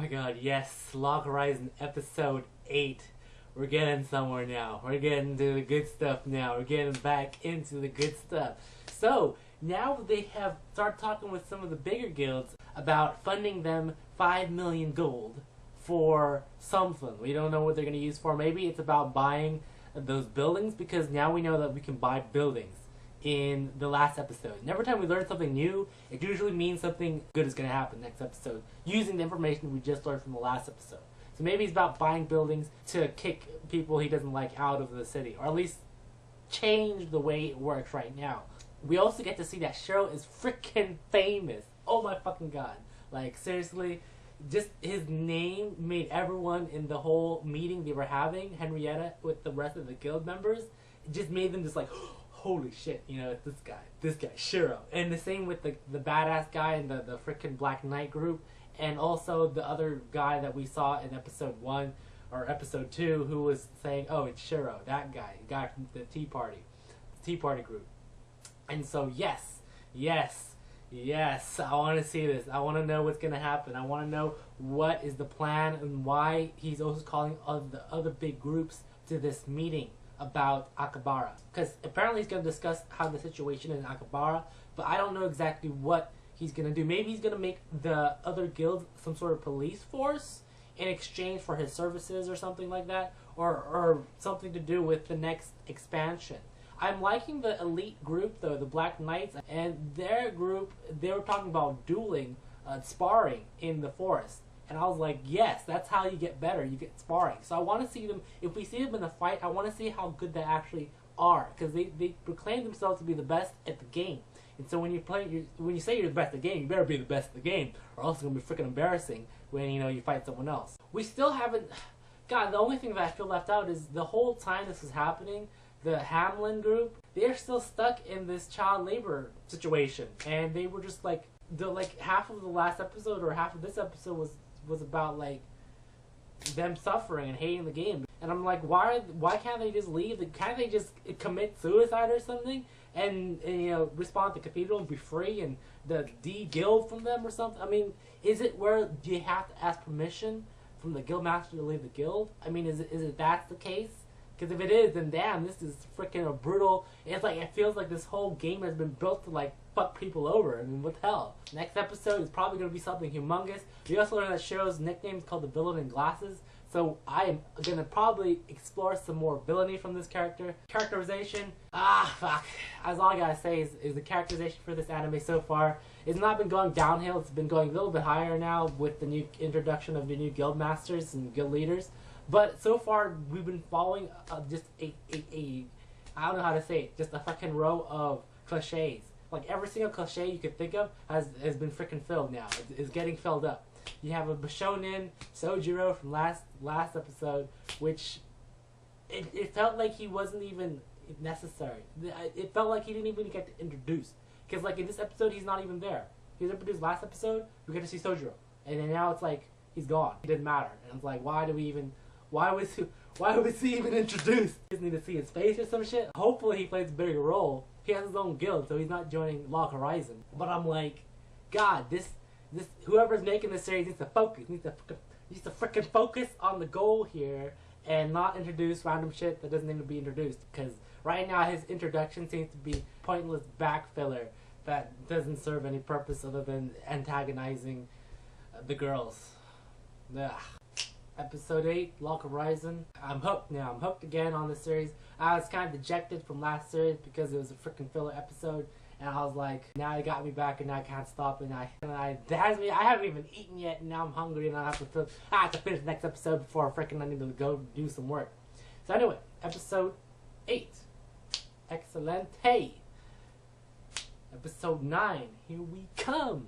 my god, yes, Log Horizon episode 8. We're getting somewhere now. We're getting to the good stuff now. We're getting back into the good stuff. So, now they have started talking with some of the bigger guilds about funding them 5 million gold for something. We don't know what they're going to use for. Maybe it's about buying those buildings, because now we know that we can buy buildings in the last episode. And every time we learn something new, it usually means something good is going to happen next episode, using the information we just learned from the last episode. So maybe it's about buying buildings to kick people he doesn't like out of the city, or at least change the way it works right now. We also get to see that Shiro is freaking famous. Oh my fucking god. Like, seriously, just his name made everyone in the whole meeting they were having, Henrietta with the rest of the guild members, it just made them just like, holy shit, you know, it's this guy, Shiro. And the same with the badass guy in the freaking Black Knight group, and also the other guy that we saw in episode 1 or episode 2 who was saying, oh, it's Shiro, that guy, the guy from the Tea Party group. And so yes, I want to see this. I want to know what's going to happen. I want to know what is the plan and why he's also calling the other big groups to this meeting about Akabara. Because apparently he's going to discuss how the situation is in Akabara, but I don't know exactly what he's going to do. Maybe he's going to make the other guilds some sort of police force in exchange for his services or something like that, or something to do with the next expansion. I'm liking the elite group though, the Black Knights, and their group, they were talking about dueling, sparring in the forest. And I was like, yes, that's how you get better, you get sparring. So I want to see them, if we see them in a fight, I want to see how good they actually are. Because they proclaim themselves to be the best at the game. And so when you say you're the best at the game, you better be the best at the game, or else it's going to be freaking embarrassing when, you know, you fight someone else. We still haven't, God, the only thing that I feel left out is the whole time this is happening, the Hamlin group, they're still stuck in this child labor situation, and they were just like half of the last episode or half of this episode was about like them suffering and hating the game. And I'm like, why can't they just leave? Can't they just commit suicide or something and you know, respond to Cathedral and be free and the de-guild from them or something? I mean, is it where you have to ask permission from the guild master to leave the guild? I mean, is it that's the case? Because if it is, then damn, this is freaking a brutal. It's like, it feels like this whole game has been built to like fuck people over. I mean, what the hell? Next episode is probably going to be something humongous. We also learned that Shiro's nickname is called the Villain in Glasses. So I am going to probably explore some more villainy from this character. Characterization, fuck. As all I gotta say is the characterization for this anime so far. It's not been going downhill. It's been going a little bit higher now with the new introduction of the new guild masters and guild leaders. But so far, we've been following just I don't know how to say it, just a fucking row of cliches. Like every single cliche you could think of has been freaking filled now. It's getting filled up. You have a Bishonen Sojiro from last episode, which it felt like he wasn't even necessary. It felt like he didn't even get introduced. Because like in this episode, he's not even there. He was introduced last episode, we get to see Sojiro. And then now it's like, he's gone. It didn't matter. And it's like, why was he even introduced? He just need to see his face or some shit. Hopefully he plays a bigger role. He has his own guild, so he's not joining Log Horizon. But I'm like, God, this whoever's making this series needs to focus. Needs to freaking focus on the goal here and not introduce random shit that doesn't need to be introduced. Because right now his introduction seems to be pointless back filler that doesn't serve any purpose other than antagonizing the girls. Ugh. Episode 8, Log Horizon. I'm hooked now. I'm hooked again on the series. I was kind of dejected from last series because it was a freaking filler episode. And I was like, now it got me back and I can't stop. And I haven't even eaten yet and now I'm hungry and I have to finish the next episode before freaking I need to go do some work. So anyway, episode 8. Excelente. Episode 9. Here we come.